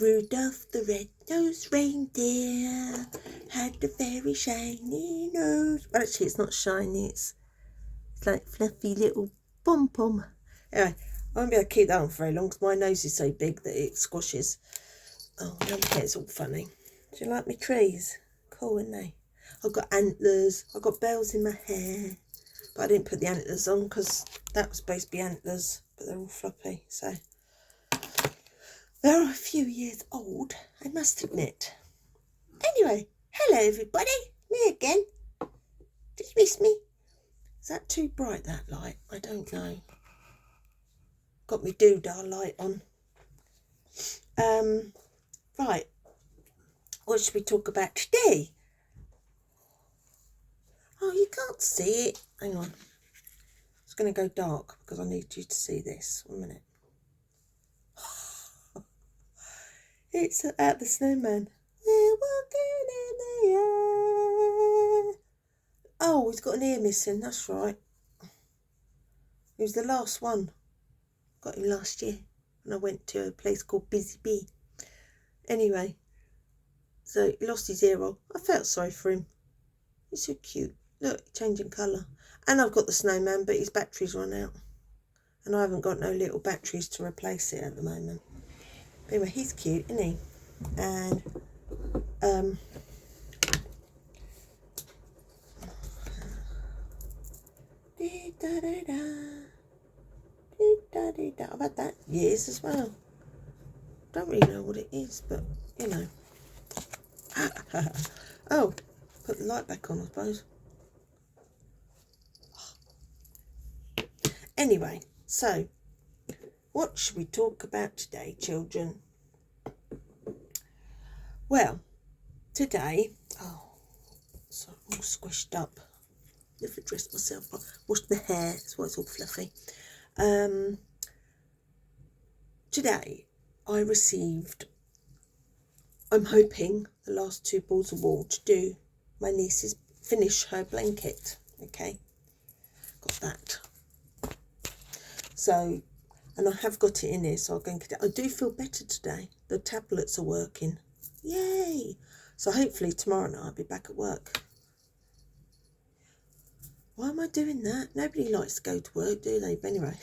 Rudolph the red-nosed reindeer had a very shiny nose. Well, actually, it's not shiny. It's like fluffy little pom-pom. Anyway, I won't be able to keep that on for very long because my nose is so big that it squashes. Oh, now it's all funny. Do you like my trees? Cool, isn't they? I've got antlers. I've got bells in my hair. But I didn't put the antlers on because that was supposed to be antlers. But they're all floppy, so... They're a few years old, I must admit. Anyway, hello everybody. Me again. Did you miss me? Is that too bright, that light? I don't know. Got my doodah light on. Right. What should we talk about today? Oh, you can't see it. Hang on. It's going to go dark because I need you to see this. 1 minute. It's at the snowman. We're walking in the air. Oh, he's got an ear missing. That's right. He was the last one. Got him last year. And I went to a place called Busy Bee. Anyway. So he lost his ear roll. I felt sorry for him. He's so cute. Look, changing colour. And I've got the snowman, but his battery's run out. And I haven't got no little batteries to replace it at the moment. But anyway, he's cute, isn't he? And I've had that years as well. Don't really know what it is, but you know. Oh, put the light back on, I suppose. Anyway, so what should we talk about today, children? Well, today, sorry, I'm all squished up. Never dressed myself, washed my hair, that's why it's all fluffy. Today, I received, I'm hoping, the last 2 balls of wool to do my niece's, finish her blanket, okay? Got that. So, and I have got it in here, so I'm going to get it. I do feel better today. The tablets are working. Yay! So hopefully tomorrow night I'll be back at work. Why am I doing that? Nobody likes to go to work, do they? But anyway,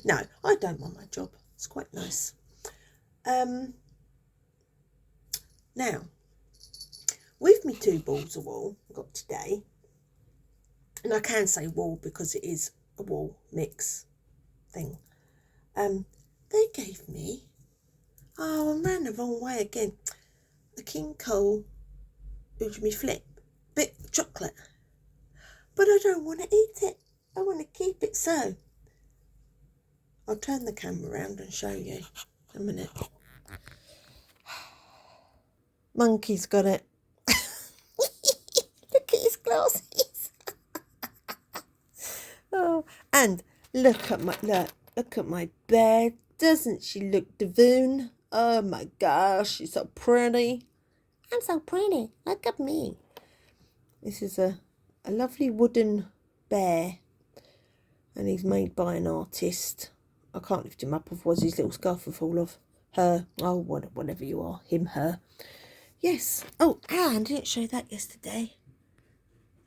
no, I don't mind my job. It's quite nice. Now, with me 2 balls of wool I got today, and I can say wool because it is a wool mix thing. They gave me, I ran the wrong way again, a King Cole Ujimi Flip, bit of chocolate, but I don't want to eat it. I want to keep it, so I'll turn the camera around and show you a minute. Monkey's got it. Look at his glasses. Oh, and look at my bed. Doesn't she look divine? Oh my gosh, she's so pretty. I'm so pretty. Look at me. This is a lovely wooden bear, and he's made by an artist. I can't lift him up, otherwise his little scarf will fall off. Her. Oh, whatever you are. Him, her. Yes. Oh, and I didn't show that yesterday.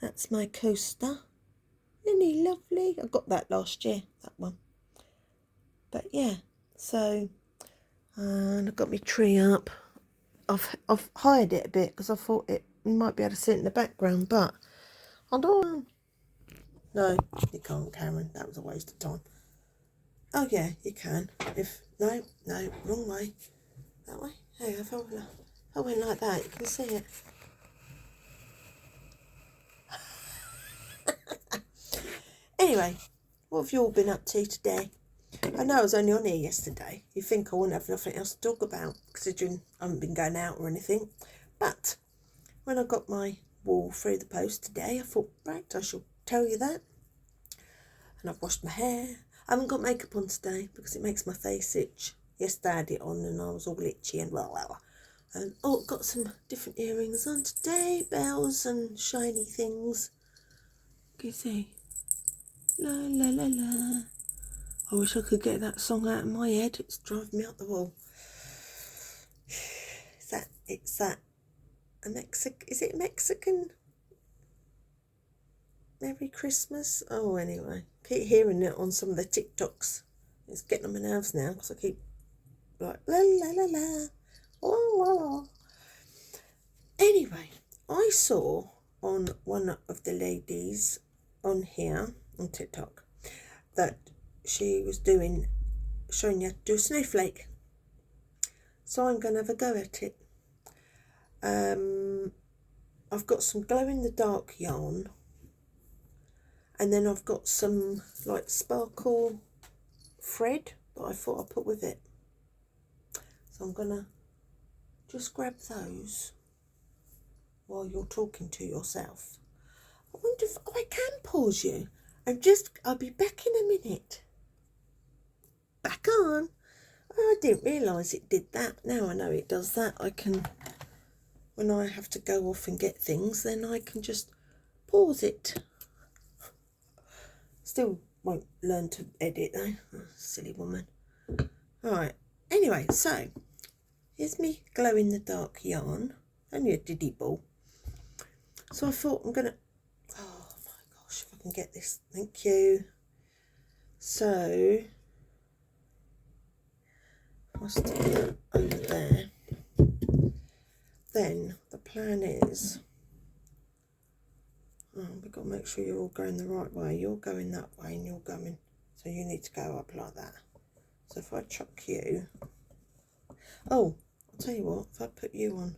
That's my coaster. Isn't he lovely? I got that last year, that one. But yeah, so, and I've got my tree up. I've hired it a bit because I thought it might be able to sit in the background, but I don't know. No, you can't, Karen. That was a waste of time. Oh yeah, you can. No, wrong way. That way. Hey, if I went like that, you can see it. Anyway, what have you all been up to today? I know I was only on here yesterday. You think I wouldn't have nothing else to talk about, considering I haven't been going out or anything. But when I got my wool through the post today, I thought, right, I shall tell you that. And I've washed my hair. I haven't got makeup on today because it makes my face itch. Yesterday I had it on and I was all itchy and blah, blah, blah. And got some different earrings on today, bells and shiny things. Can you see? La la la la. I wish I could get that song out of my head. It's driving me up the wall. It's that a Mexican, is it Mexican Merry Christmas? Oh, anyway, keep hearing it on some of the TikToks. It's getting on my nerves now because I keep like la la la la, la la la. Anyway, I saw on one of the ladies on here on TikTok that she was showing you how to do a snowflake. So I'm going to have a go at it. I've got some glow in the dark yarn, and then I've got some like sparkle thread that I thought I'd put with it. So I'm going to just grab those while you're talking to yourself. I wonder if I can pause you. I'll be back in a minute. Back on. Oh, I didn't realise it did that. Now I know it does that. I can, when I have to go off and get things, then I can just pause it. Still won't learn to edit though. Oh, silly woman. Alright, anyway, so here's me glow in the dark yarn. Only a diddy ball. So I thought I'm gonna, oh my gosh, if I can get this, thank you. So I'll stick that over there. Then the plan is, we've got to make sure you're all going the right way. You're going that way and you're going, so you need to go up like that. So if I chuck you, oh, I'll tell you what, if I put you on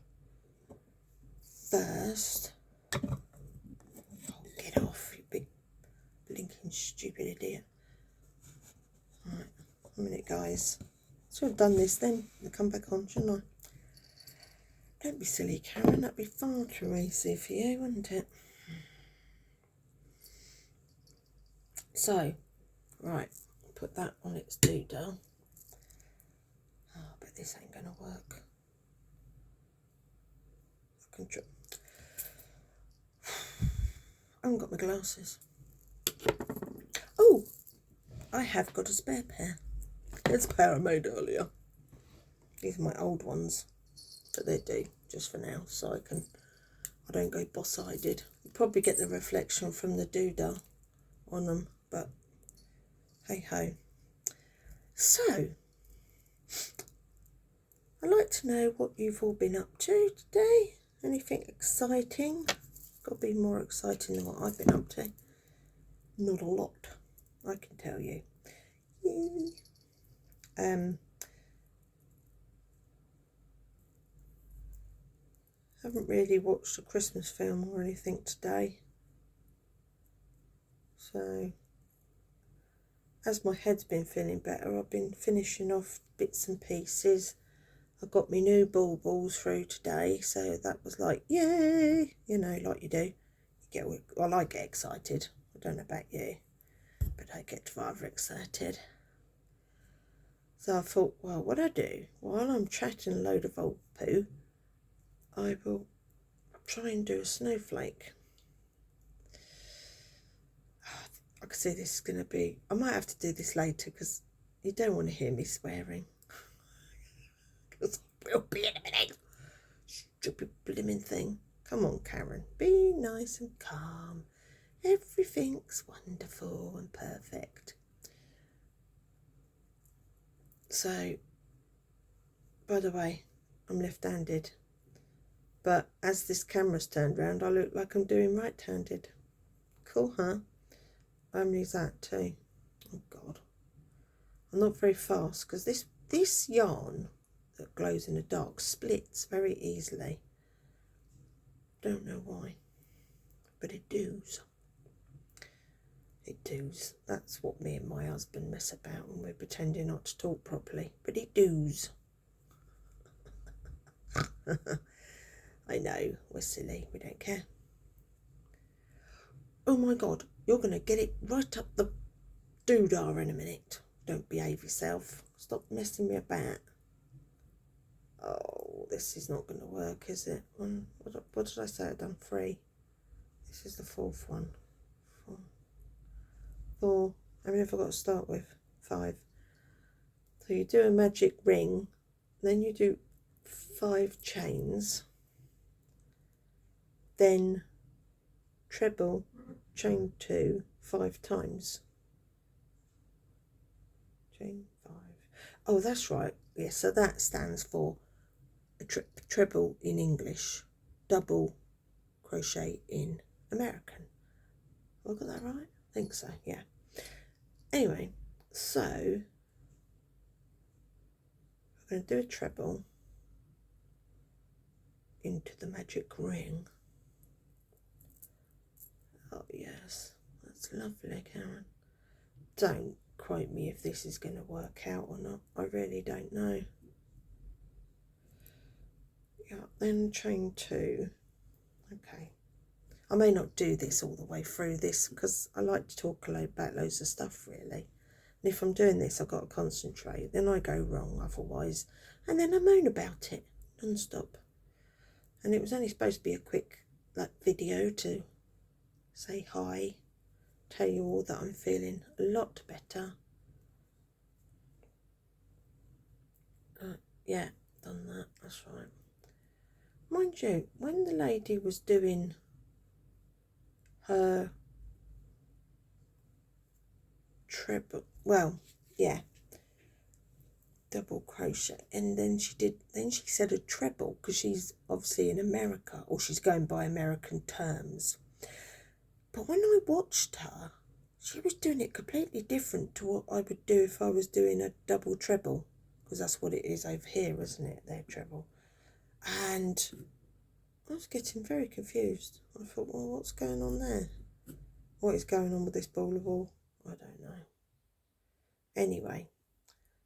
first, oh, get off, you big blinking stupid idiot. Right, a minute guys. So I've done this then, I'll come back on, shouldn't I? Don't be silly, Karen, that'd be far too easy for you, wouldn't it? So, right, put that on its doodle. Oh, but this ain't gonna work. I haven't got my glasses. Oh, I have got a spare pair. It's a pair I made earlier. These are my old ones, but they do just for now, so I don't go boss-eyed. You probably get the reflection from the doodah on them, but hey ho. So, I'd like to know what you've all been up to today. Anything exciting? Got to be more exciting than what I've been up to. Not a lot, I can tell you. Haven't really watched a Christmas film or anything today. So, as my head's been feeling better, I've been finishing off bits and pieces. I got my new baubles through today, so that was like, yay! You know, like you do. Well, I get excited. I don't know about you, but I get rather excited. So I thought, well, what I do, while I'm chatting a load of old poo, I will try and do a snowflake. I can see this is going to be, I might have to do this later because you don't want to hear me swearing. Because I will be in a minute. Stupid blimmin' thing. Come on, Karen, be nice and calm. Everything's wonderful and perfect. So, by the way, I'm left-handed. But as this camera's turned round, I look like I'm doing right-handed. Cool, huh? Only that too. Oh, God. I'm not very fast because this yarn that glows in the dark splits very easily. Don't know why, but it does. It does. That's what me and my husband mess about when we're pretending not to talk properly. But it does. I know, we're silly, we don't care. Oh my God, you're going to get it right up the doodah in a minute. Don't behave yourself. Stop messing me about. Oh, this is not going to work, is it? What did I say? I've done 3. This is the 4th one. 4. How many have I got to start with? 5. So you do a magic ring, then you do 5 chains, then treble, chain 2 5 times. Chain 5. Oh, that's right. Yeah, so that stands for a treble in English, double crochet in American. Have I got that right? I think so, yeah. Anyway, so I'm going to do a treble into the magic ring. Oh yes, that's lovely, Karen. Don't quote me if this is going to work out or not. I really don't know. Yeah, then chain 2. Okay. I may not do this all the way through this because I like to talk about loads of stuff really. And if I'm doing this, I've got to concentrate. Then I go wrong otherwise. And then I moan about it non-stop. And it was only supposed to be a quick video to say hi, tell you all that I'm feeling a lot better. Yeah, done that, that's right. Mind you, when the lady was doing her treble, well, yeah, double crochet, and then she said a treble because she's obviously in America, or she's going by American terms. But when I watched her, she was doing it completely different to what I would do if I was doing a double treble, because that's what it is over here, isn't it, their treble. And I was getting very confused. I thought, well, what's going on there? What is going on with this ball of wool? I don't know. Anyway,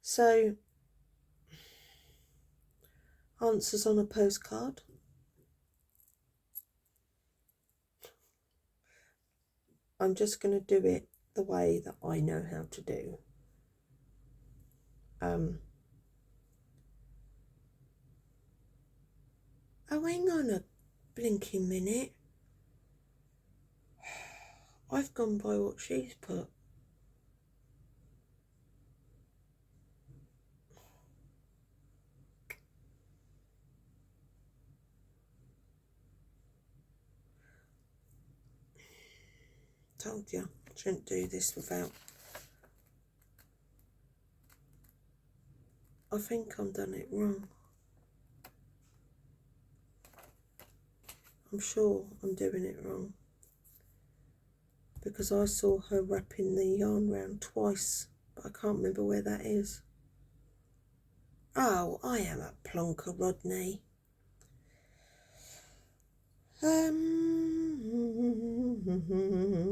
so answers on a postcard. I'm just going to do it the way that I know how to do. Oh, hang on a blinking minute. I've gone by what she's put. Told you, I shouldn't do this without. I think I've done it wrong. I'm sure I'm doing it wrong. Because I saw her wrapping the yarn round twice, but I can't remember where that is. Oh, I am a plonker, Rodney. I don't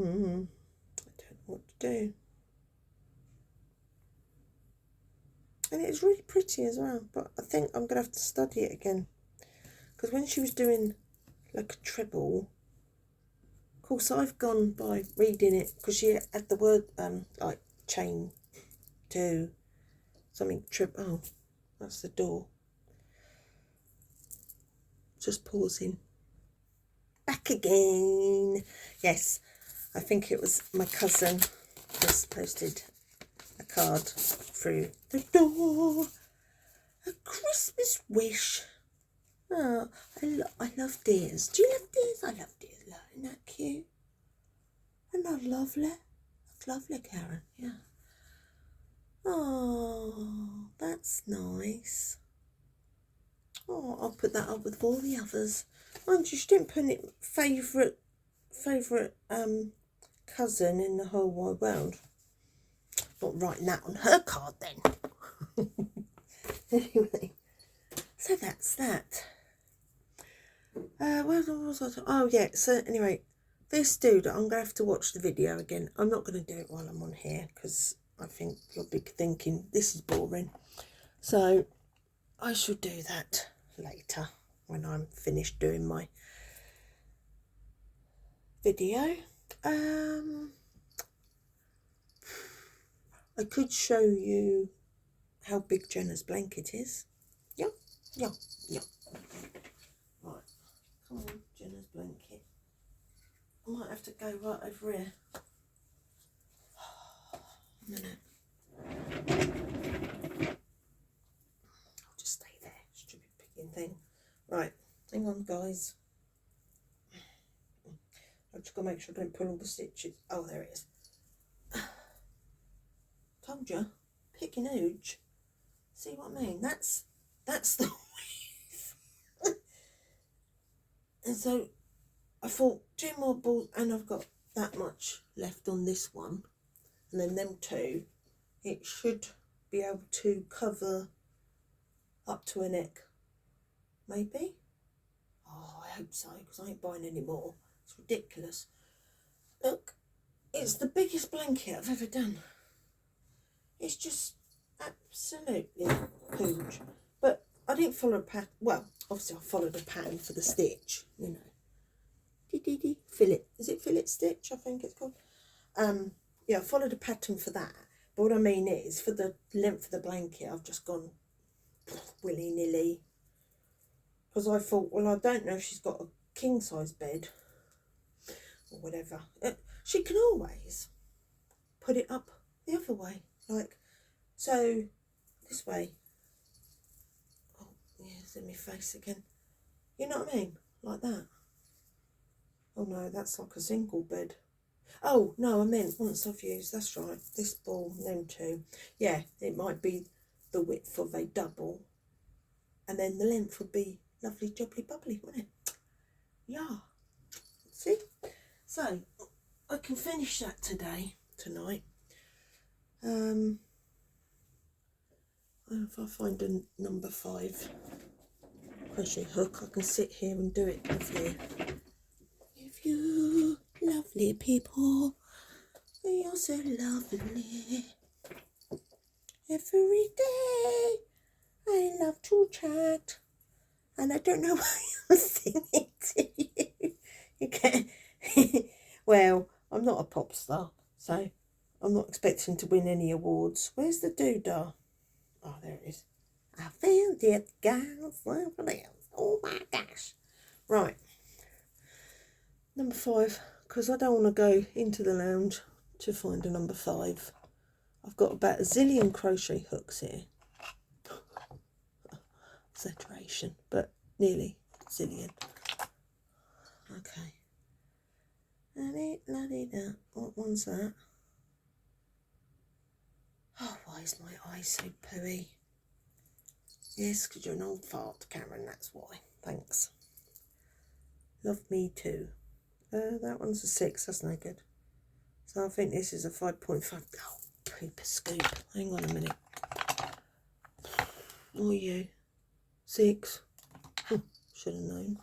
know what to do. And it's really pretty as well, but I think I'm going to have to study it again. Because when she was doing like a treble, of course I've gone by reading it, because she had the word like chain 2, something triple. Oh, that's the door. Just pausing. Back again. Yes, I think it was my cousin just posted a card through the door. A Christmas wish. Oh, I love deers. Do you love deers? I love deers. Isn't that cute? Isn't that lovely? That's lovely, Karen. Yeah. Oh, that's nice. Oh, I'll put that up with all the others. Mind you, she didn't put it favourite cousin in the whole wide world. Not writing that on her card then. Anyway, so that's that. What was I? Oh yeah. So anyway, this dude, I'm gonna have to watch the video again. I'm not gonna do it while I'm on here because I think you'll be thinking this is boring. So I shall do that later when I'm finished doing my video. I could show you how big Jenna's blanket is. Yeah. Right, come on, Jenna's blanket. I might have to go right over here. A minute. I'll just stay there, stupid pig thing. Right, hang on, guys. I've just got to make sure I don't pull all the stitches. Oh, there it is. Told you, pick an ooge. See what I mean? That's the weave. And so I thought 2 more balls, and I've got that much left on this one, and then them 2, it should be able to cover up to a neck, maybe. Oh, I hope so, because I ain't buying any more. It's ridiculous. Look, it's the biggest blanket I've ever done. It's just absolutely huge. But I didn't follow a pattern. Well, obviously I followed a pattern for the stitch, you know. Fillet. Is it fillet stitch, I think it's called? Yeah, I followed a pattern for that. But what I mean is, for the length of the blanket, I've just gone willy-nilly. Because I thought, well, I don't know if she's got a king-size bed or whatever. She can always put it up the other way. Like, so, this way. Oh, yeah, it's in my face again. You know what I mean? Like that. Oh no, that's like a single bed. Oh, no, I meant once I've used, that's right, this ball, them 2. Yeah, it might be the width of a double. And then the length would be lovely, jubbly, bubbly, wouldn't it? Yeah. See? So, I can finish that tonight. If I find a number 5 crochet hook, I can sit here and do it with you. With you, lovely people, you're so lovely. Every day, I love to chat, and I don't know why I'm singing to you. You can. Well, I'm not a pop star, so I'm not expecting to win any awards. Where's the doodah? Oh, there it is. I found it, guys. Oh my gosh. Right. Number 5, because I don't want to go into the lounge to find a number 5. I've got about a zillion crochet hooks here. Exaggeration, but nearly zillion. Okay. What one's that? Oh, why is my eye so pooey? Yes, because you're an old fart, Karen, that's why. Thanks. Love me too. That one's a 6, that's no good. So I think this is a 5.5. Oh, pooper scoop. Hang on a minute. Oh, you. 6. Should have known.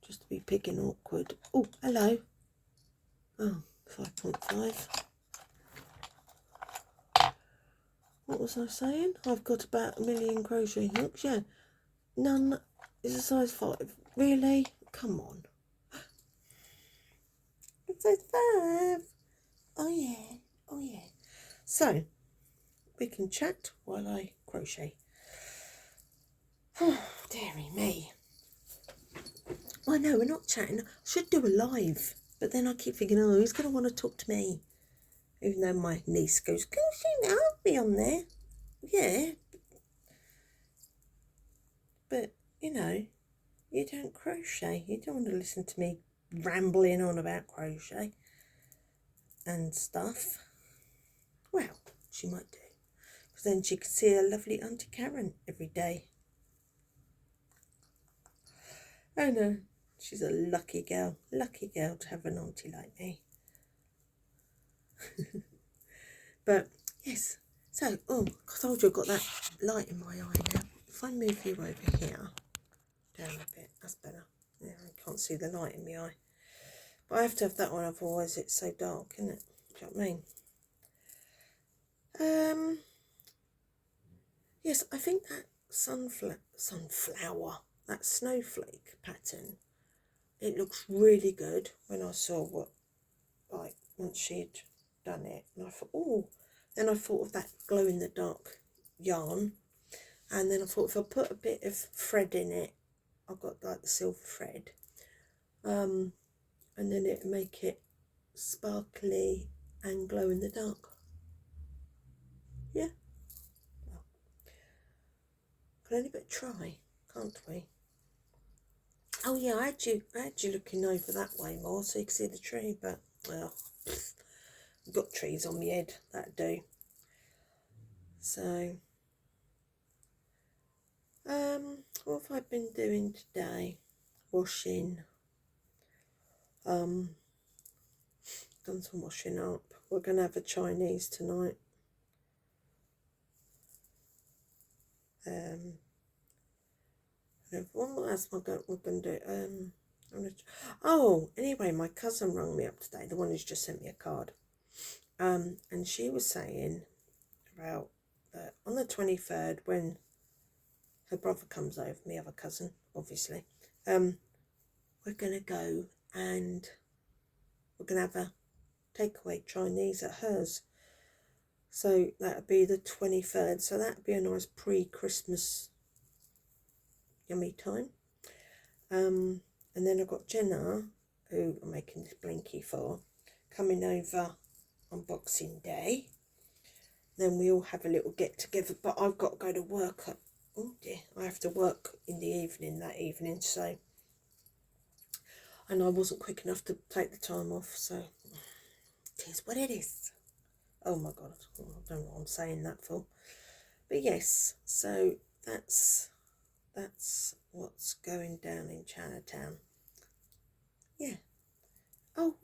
Just to be picking awkward. Oh, hello. Oh, 5.5. What was I saying? I've got about 1 million crochet hooks, yeah. None is a size 5. Really? Come on. It's size 5. Oh yeah, oh yeah. So, we can chat while I crochet. Oh, dearie me. I know, we're not chatting. I should do a live, but then I keep thinking, oh, who's going to want to talk to me? Even though my niece goes, can you see me? I'll be on there. Yeah. But, you know, you don't crochet. You don't want to listen to me rambling on about crochet and stuff. Well, she might do. Because then she could see her lovely Auntie Karen every day. Oh no, she's a lucky girl to have an auntie like me. But yes, so I told you I've got that light in my eye now. If I move you over here, down a bit, that's better. Yeah, I can't see the light in my eye. But I have to have that one, otherwise it's so dark, isn't it? Do you know what I mean? Yes, I think that sunflower, that snowflake pattern, it looks really good when I saw once she'd done it. And I thought, oh, then I thought of that glow in the dark yarn. And then I thought if I put a bit of thread in it, I've got like the silver thread, and then it'd make it sparkly and glow in the dark. Yeah. Well, can only but try, can't we? Oh yeah, I had you looking over that way more so you can see the tree, but well, I've got trees on my head, that do. So, what have I been doing today? Washing. Done some washing up. We're gonna have a Chinese tonight. What else we're gonna do? Oh, anyway, my cousin rang me up today, the one who's just sent me a card. And she was saying about on the 23rd, when her brother comes over, my other cousin, obviously, we're gonna go and we're gonna have a takeaway Chinese at hers. So that'd be the 23rd. So that'd be a nice pre-Christmas yummy time. And then I've got Jenna, who I'm making this blinky for, coming over on Boxing Day. Then we all have a little get together, but I've got to go to work oh dear, I have to work in the evening that evening, so, and I wasn't quick enough to take the time off, so it is what it is. Oh my god, I don't know what I'm saying that for. But yes, so that's what's going down in Chinatown. Yeah. Oh,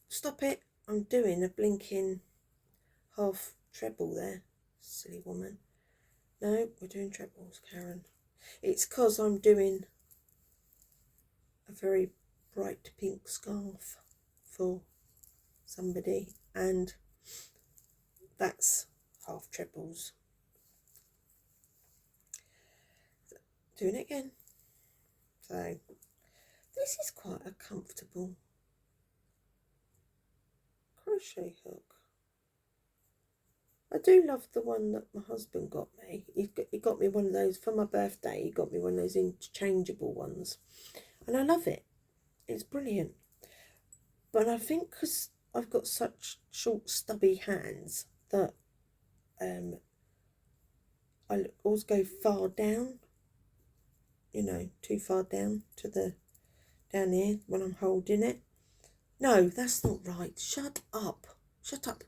stop it. I'm doing a blinking half treble there, silly woman. No, we're doing trebles, Karen. It's because I'm doing a very bright pink scarf for somebody, and that's half trebles. Doing it again. So this is quite a comfortable crochet hook. I do love the one that my husband got me. He got me one of those for my birthday. He got me one of those interchangeable ones, and I love it. It's brilliant. But I think because I've got such short, stubby hands that I always go far down. You know, too far down to down here when I'm holding it. No, that's not right. Shut up. Shut up.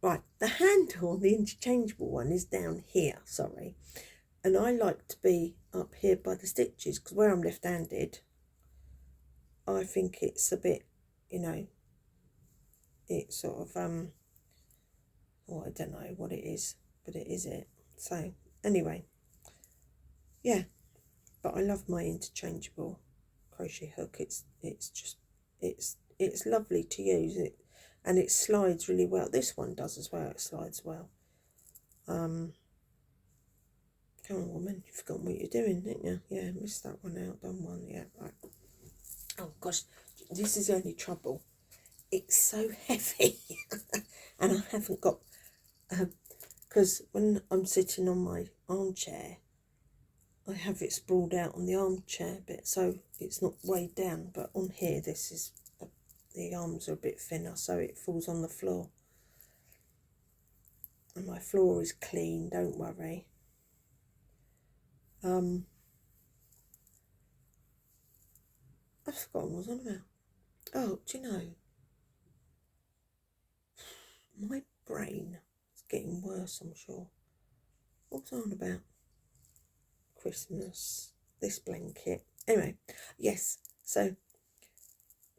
Right, the handle on the interchangeable one is down here, sorry. And I like to be up here by the stitches, because where I'm left-handed, I think it's a bit, you know, it's sort of, oh, I don't know what it is, but it is it. So, anyway, yeah, but I love my interchangeable crochet hook. It's just, it's lovely to use it, and it slides really well. This one does as well, it slides well. Come on, woman, you've forgotten what you're doing, didn't you? Yeah, missed that one out, done one, yeah, right. Oh gosh, this is the only trouble. It's so heavy, and I haven't got, because when I'm sitting on my armchair, I have it sprawled out on the armchair bit, so it's not weighed down, but on here, this is, the arms are a bit thinner, so it falls on the floor. And my floor is clean, don't worry. I've forgotten what I was on about. Oh, do you know, my brain is getting worse, I'm sure. What was I on about? Christmas, this blanket. Anyway, yes, so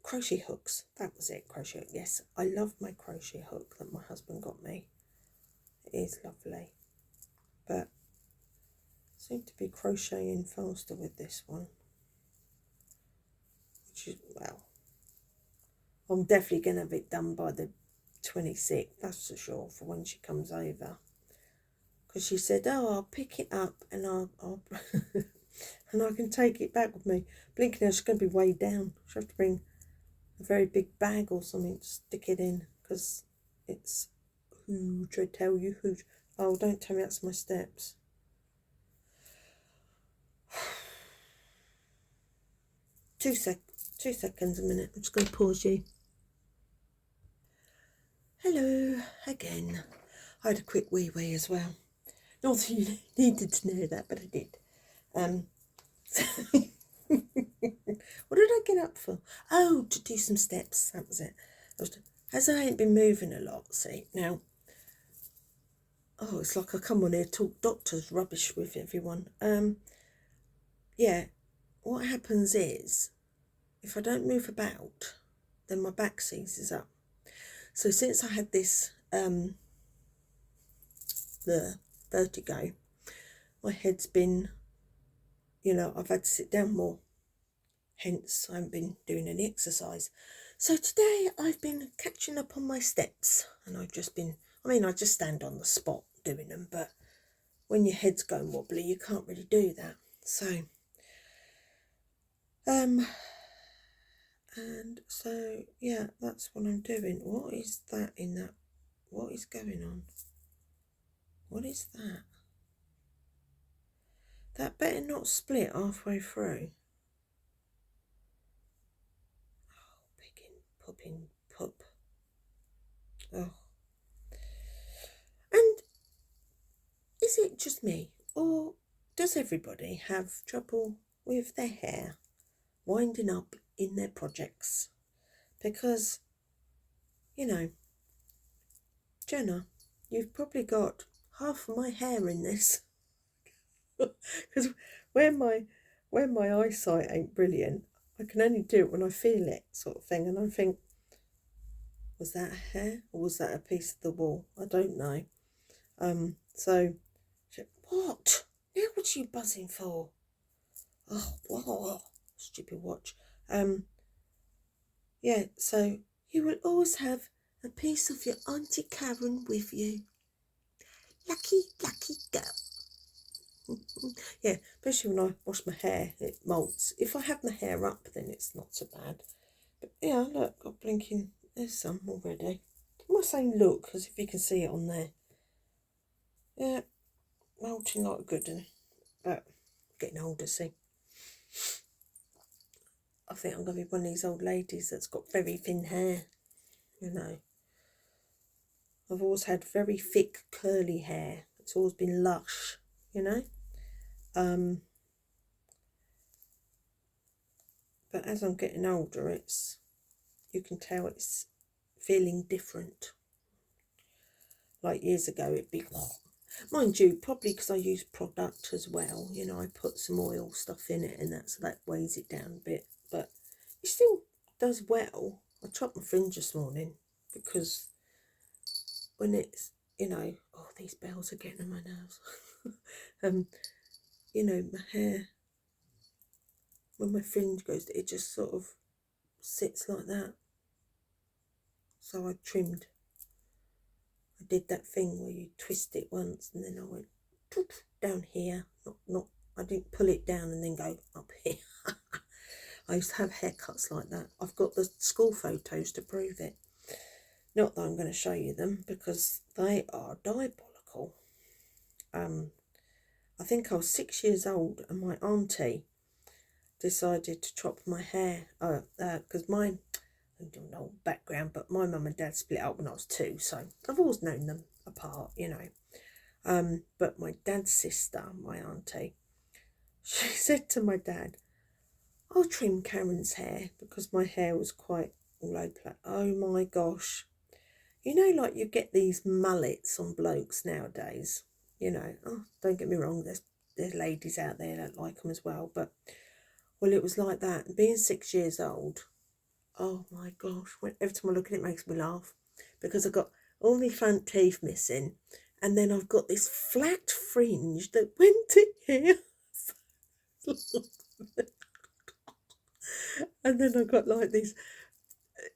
crochet hooks, that was it, crochet hook. Yes, I love my crochet hook that my husband got me. It is lovely, but I seem to be crocheting faster with this one, which is, well, I'm definitely going to have it done by the 26th, that's for sure, for when she comes over. Because she said, oh, I'll pick it up and I'll and I can take it back with me. Blinking now, she's going to be weighed down. She'll have to bring a very big bag or something to stick it in, because it's huge, I tell you, huge. Oh, don't tell me that's my steps. Two seconds, a minute. I'm just going to pause you. Hello again. I had a quick wee as well. Not that you needed to know that, but I did. What did I get up for? Oh, to do some steps. That was it. As I ain't been moving a lot, see, now, oh, it's like I come on here talk doctors rubbish with everyone. Yeah, what happens is, if I don't move about, then my back seizes up. So since I had this, the vertigo, my head's been, I've had to sit down more. Hence, I haven't been doing any exercise. So today I've been catching up on my steps, and I've just been, I just stand on the spot doing them, but when your head's going wobbly, you can't really do that. So, and so, yeah, that's what I'm doing. What is that in that? What is going on? What is that? That better not split halfway through. Oh, picking, popping, pop. Oh. And is it just me, or does everybody have trouble with their hair winding up in their projects? Because, Jenna, you've probably got half of my hair in this. Because when my eyesight ain't brilliant, I can only do it when I feel it, sort of thing. And I think, was that hair or was that a piece of the wall? I don't know. So, what? Now what are you buzzing for? Oh, stupid watch. Yeah, so you will always have a piece of your Auntie Karen with you. Lucky, lucky girl. Yeah, especially when I wash my hair, it moults. If I have my hair up, then it's not so bad. But yeah, look, got blinking, there's some already. I'm not saying look, because if you can see it on there. Yeah, molting like a good one. But getting older, see. I think I'm going to be one of these old ladies that's got very thin hair, I've always had very thick, curly hair. It's always been lush, But as I'm getting older, you can tell it's feeling different. Like years ago, it'd be, mind you, probably because I use product as well. I put some oil stuff in it, and that weighs it down a bit. But it still does well. I chopped my fringe this morning because when it's, oh, these bells are getting on my nerves. My hair, when my fringe goes, it just sort of sits like that. So I trimmed. I did that thing where you twist it once and then I went down here. Not. I didn't pull it down and then go up here. I used to have haircuts like that. I've got the school photos to prove it. Not that I'm going to show you them because they are diabolical. I think I was 6 years old and my auntie decided to chop my hair because I don't know background, but my mum and dad split up when I was 2, so I've always known them apart, But my dad's sister, my auntie, she said to my dad, I'll trim Karen's hair because my hair was quite all over the place. Oh my gosh. Like you get these mullets on blokes nowadays, Oh, don't get me wrong, there's ladies out there that like them as well, but, well, it was like that. Being 6 years old, oh my gosh, every time I look at it, it makes me laugh because I've got all my front teeth missing and then I've got this flat fringe that went to here. And then I've got like these,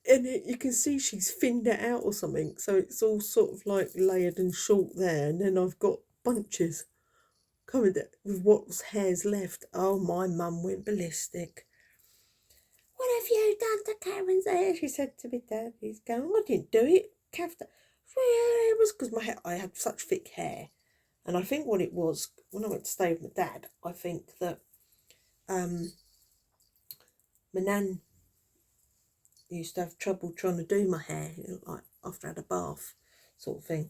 and you can see she's thinned it out or something, so it's all sort of like layered and short there, and then I've got bunches covered with what's hair's left. Oh, my mum went ballistic. What have you done to Karen's hair? She said to me, Dad. He's going, I didn't do it. Kath, it was because I had such thick hair. And I think what it was, when I went to stay with my dad, I think that my nan used to have trouble trying to do my hair, like after I had a bath sort of thing.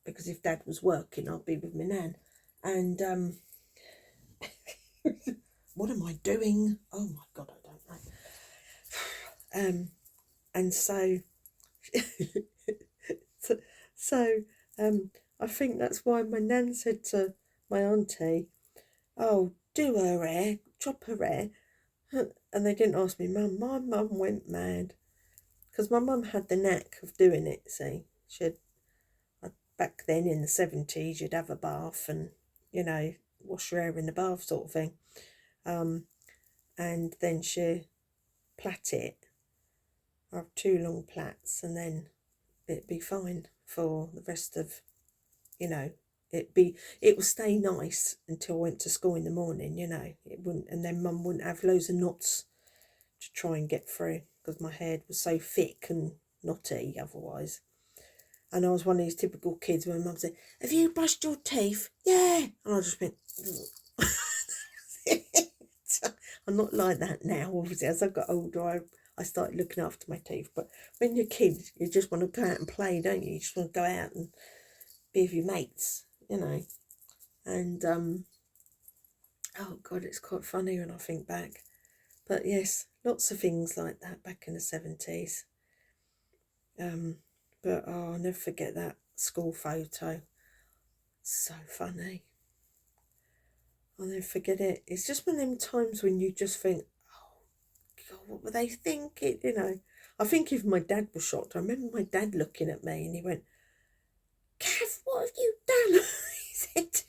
Because if Dad was working, I'd be with my nan. And What am I doing? Oh my God, I don't know. And so, so, so I think that's why my nan said to my auntie, "Oh, do her hair, chop her hair." And they didn't ask me, Mum. My mum went mad because my mum had the knack of doing it. See, she had back then in the 70s, you'd have a bath and wash your hair in the bath sort of thing, and then she plait it, have 2 long plaits, and then it'd be fine for the rest of, it would stay nice until I went to school in the morning, it wouldn't, and then Mum wouldn't have loads of knots to try and get through because my hair was so thick and knotty otherwise. And I was one of these typical kids where Mum said, "Have you brushed your teeth?" "Yeah." And I just went, I'm not like that now, obviously. As I got older, I started looking after my teeth. But when you're kids, you just want to go out and play, don't you? You just want to go out and be with your mates, And, oh God, it's quite funny when I think back. But yes, lots of things like that back in the 70s. But I'll never forget that school photo. So funny. I'll never forget it. It's just one of them times when you just think, oh God, what were they thinking? I think if my dad was shocked, I remember my dad looking at me and he went, "Kath, what have you done?" He said,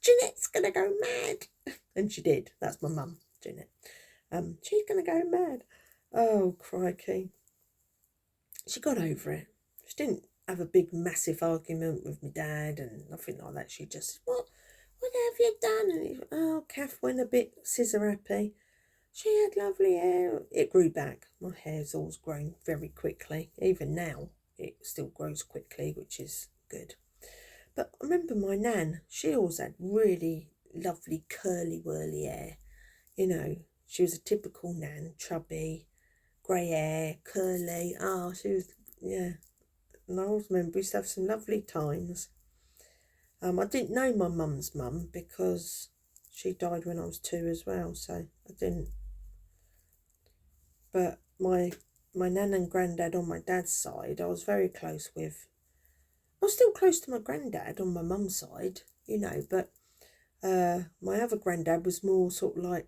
"Jeanette's going to go mad." And she did. That's my mum, Jeanette. She's going to go mad. Oh, crikey. She got over it. She didn't have a big, massive argument with my dad and nothing like that. She just said, What have you done?" And he, "Oh, Kath went a bit scissor happy. She had lovely hair." It grew back. My hair's always grown very quickly. Even now, it still grows quickly, which is good. But I remember my nan, she always had really lovely curly whirly hair. She was a typical nan, chubby, grey hair, curly. Oh, she was, yeah. And I always remember we used to have some lovely times. I didn't know my mum's mum because she died when I was 2 as well, so I didn't. But my nan and granddad on my dad's side, I was very close with. I was still close to my granddad on my mum's side, but my other granddad was more sort of like,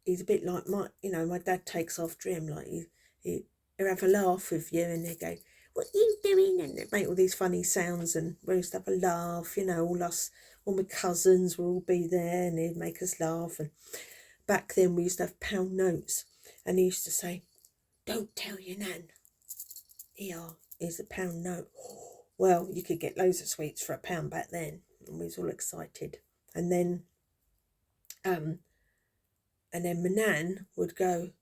he's a bit like my dad takes after him, like he'll have a laugh with you and they go, "What are you doing?" And they make all these funny sounds and we used to have a laugh, all my cousins will all be there and he'd make us laugh. And back then we used to have pound notes and he used to say, "Don't tell your nan. Here's a pound note." Well, you could get loads of sweets for £1 back then and we was all excited. And then my nan would go,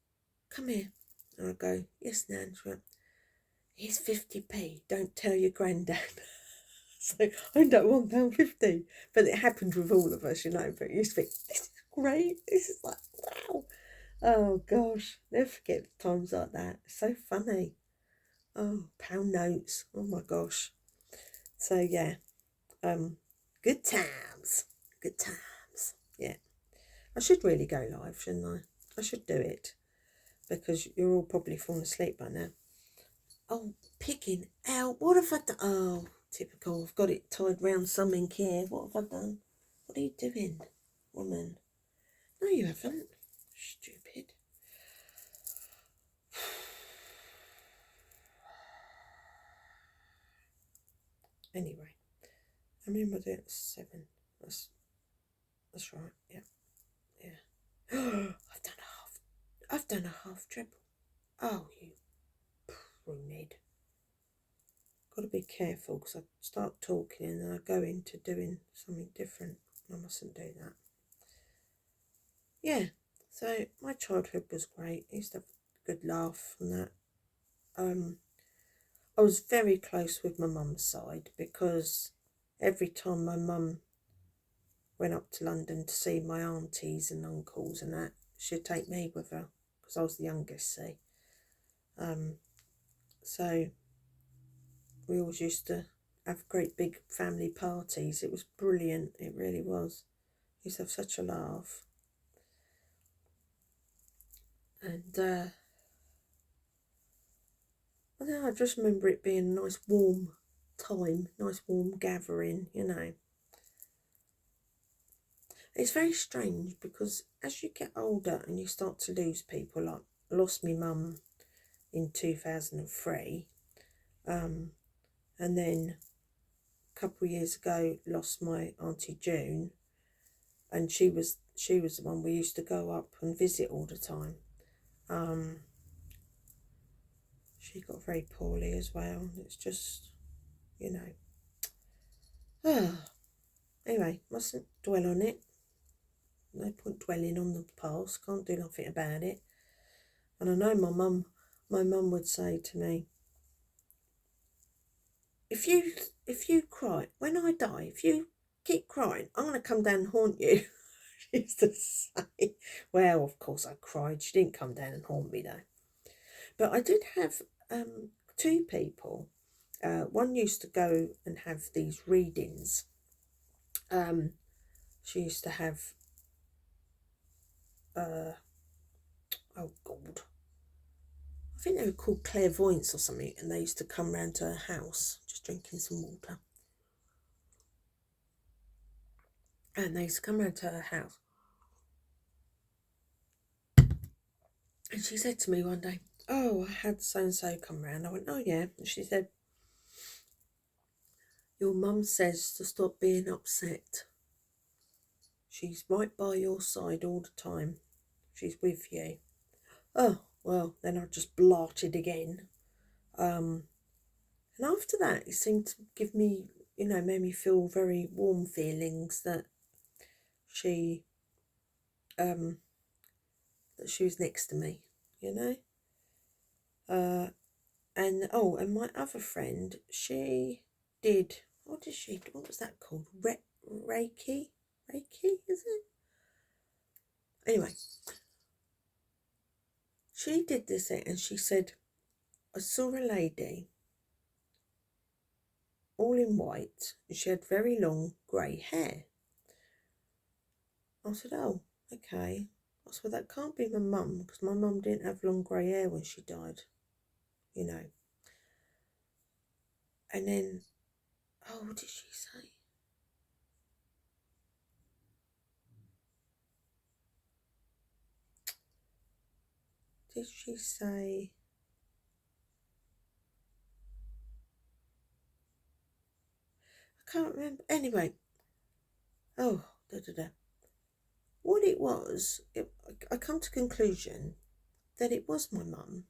"Come here." And I'd go, "Yes, Nan." She went, "Here's 50p. Don't tell your granddad." So I ended up £1.50. But it happened with all of us, But you used to think, this is great. This is like, wow. Oh, gosh. Never forget times like that. It's so funny. Oh, pound notes. Oh, my gosh. So, yeah. Good times. Good times. Yeah. I should really go live, shouldn't I? I should do it. Because you're all probably falling asleep by now. Oh, picking out. What have I done? Oh, typical. I've got it tied round something here. What have I done? What are you doing, woman? No, you haven't. Stupid. Anyway, how many am I doing? 7. That's right. Yeah. I've done a half triple. Oh, you pruned. Got to be careful because I start talking and then I go into doing something different. I mustn't do that. Yeah, so my childhood was great. I used to have a good laugh and that. I was very close with my mum's side because every time my mum went up to London to see my aunties and uncles and that, she'd take me with her because I was the youngest, see. So we always used to have great big family parties. It was brilliant. It really was. We used to have such a laugh. And I don't know, I just remember it being a nice warm time, nice warm gathering, you know. It's very strange because as you get older and you start to lose people, like I lost my mum in 2003, and then a couple of years ago lost my Auntie June, and she was the one we used to go up and visit all the time. She got very poorly as well. It's just, you know. Anyway, mustn't dwell on it. No point dwelling on the past. Can't do nothing about it. And I know my mum would say to me, if you cry when I die, if you keep crying, I'm gonna come down and haunt you. She used to say. Well, of course I cried. She didn't come down and haunt me though. But I did have two people. One used to go and have these readings. She used to have oh God, I think they were called clairvoyants or something, and they used to come round to her house, just drinking some water. And they used to come round to her house. And she said to me one day, oh, I had so-and-so come round. I went, oh yeah. And she said, your mum says to stop being upset. She's right by your side all the time. She's with you. Oh, well, then I just blurted again. And after that, it seemed to give me, you know, made me feel very warm feelings that she was next to me, you know. And my other friend, she did, what was that called? Reiki, is it? Anyway, she did this thing, and she said, I saw a lady all in white, and she had very long grey hair. I said, oh, okay. I said, well, that can't be my mum, because my mum didn't have long grey hair when she died, you know. And then, oh, what did she say? Did she say, I can't remember. Anyway, oh, what it was, I come to conclusion that it was my mum,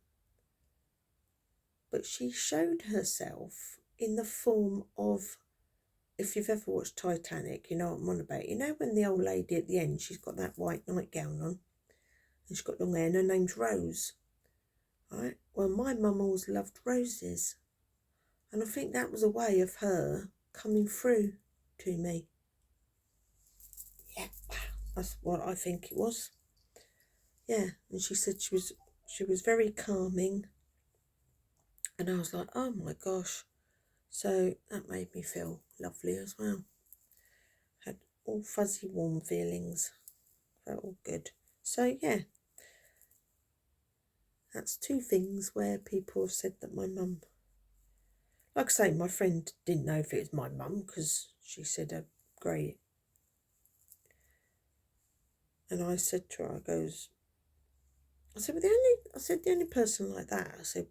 but she showed herself in the form of, if you've ever watched Titanic, you know what I'm on about. You know when the old lady at the end, she's got that white nightgown on, and she's got long hair, and her name's Rose, right? Well, my mum always loved roses, and I think that was a way of her coming through to me. Yeah, that's what I think it was. Yeah, and she said she was very calming, and I was like, oh my gosh. So that made me feel lovely as well. Had all fuzzy warm feelings. Felt all good. So yeah, that's two things where people have said that my mum, like I say, my friend didn't know if it was my mum because she said a grey. And I said to her, I said, the only person like that, I said,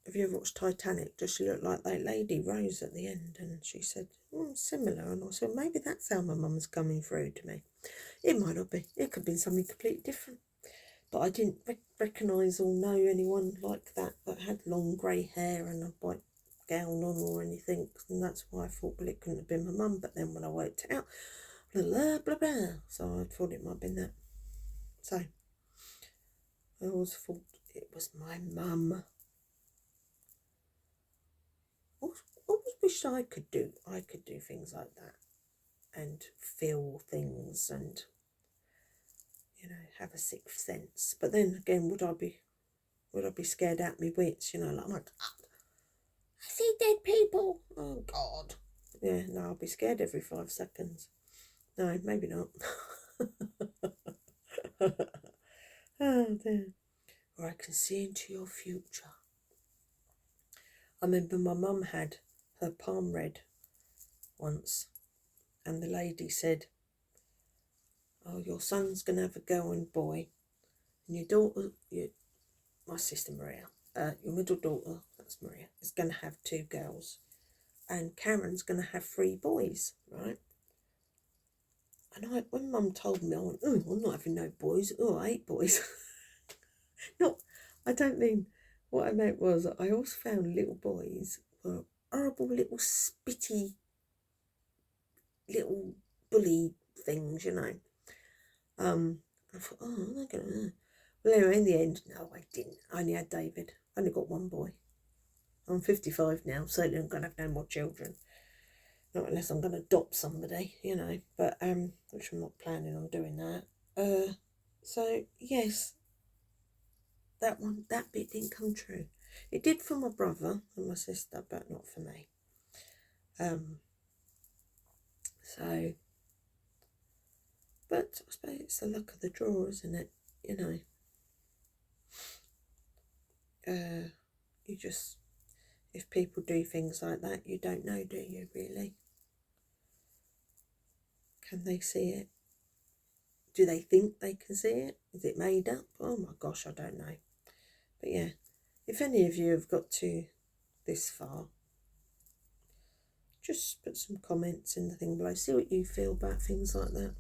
have you ever watched Titanic? Does she look like that lady, Rose, at the end? And she said, similar. And I said, maybe that's how my mum's coming through to me. It might not be. It could be something completely different. But I didn't recognise or know anyone like that had long grey hair and a white gown on or anything. And that's why I thought, well, it couldn't have been my mum. But then when I worked it out, blah, blah, blah, blah. So I thought it might have been that. So I always thought it was my mum. Always wish I could do things like that and feel things and, you know, have a sixth sense. But then again, would I be scared out my wits, you know, like, oh my God, I see dead people. Oh God. Yeah, no, I'll be scared every 5 seconds. No, maybe not. Oh dear. Or I can see into your future. I remember my mum had her palm read once, and the lady said, "Oh, your son's going to have a girl and boy, and your daughter, my sister Maria, your middle daughter, that's Maria, is going to have 2 girls, and Karen's going to have 3 boys, right?" And when Mum told me, I went, "Oh, I'm not having no boys. Oh, I hate boys." Not, I don't mean, what I meant was I always found little boys were horrible little spitty little bully things, you know. I thought, oh, I'm not gonna. Well, anyway, in the end, no, I didn't. I only had David. I only got 1 boy. I'm 55 now, so I'm gonna have no more children. Not unless I'm gonna adopt somebody, you know. But which I'm not planning on doing that. So yes, that bit didn't come true. It did for my brother and my sister, but not for me. So, but I suppose it's the luck of the draw, isn't it? You know. You just, if people do things like that, you don't know, do you, really? Can they see it? Do they think they can see it? Is it made up? Oh my gosh, I don't know. But yeah, if any of you have got to this far, just put some comments in the thing below. See what you feel about things like that.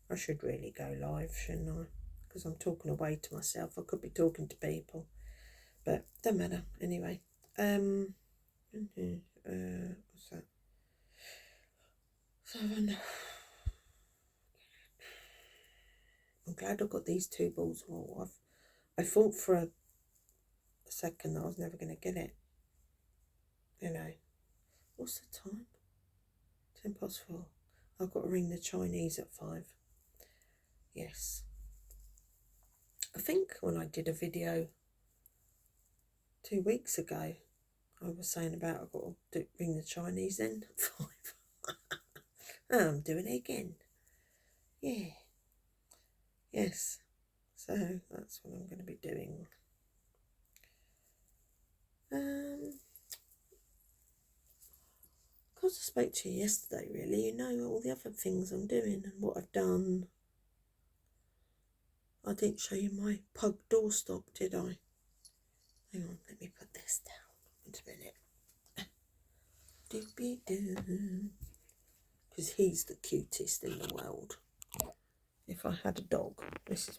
I should really go live, shouldn't I? Because I'm talking away to myself. I could be talking to people, but don't matter. Anyway, what's that? 7. I'm glad I got these 2 balls. Well, I thought for a second that I was never going to get it. You know, what's the time? 4:10. I've got to ring the Chinese at 5. Yes. I think when I did a video 2 weeks ago, I was saying about I've got to ring the Chinese then at 5. I'm doing it again. Yeah. Yes. So that's what I'm going to be doing. Because I spoke to you yesterday, really, you know, all the other things I'm doing and what I've done. I didn't show you my pug doorstop, did I? Hang on, let me put this down. Wait a minute. Doobie-doo. Because he's the cutest in the world. If I had a dog, this is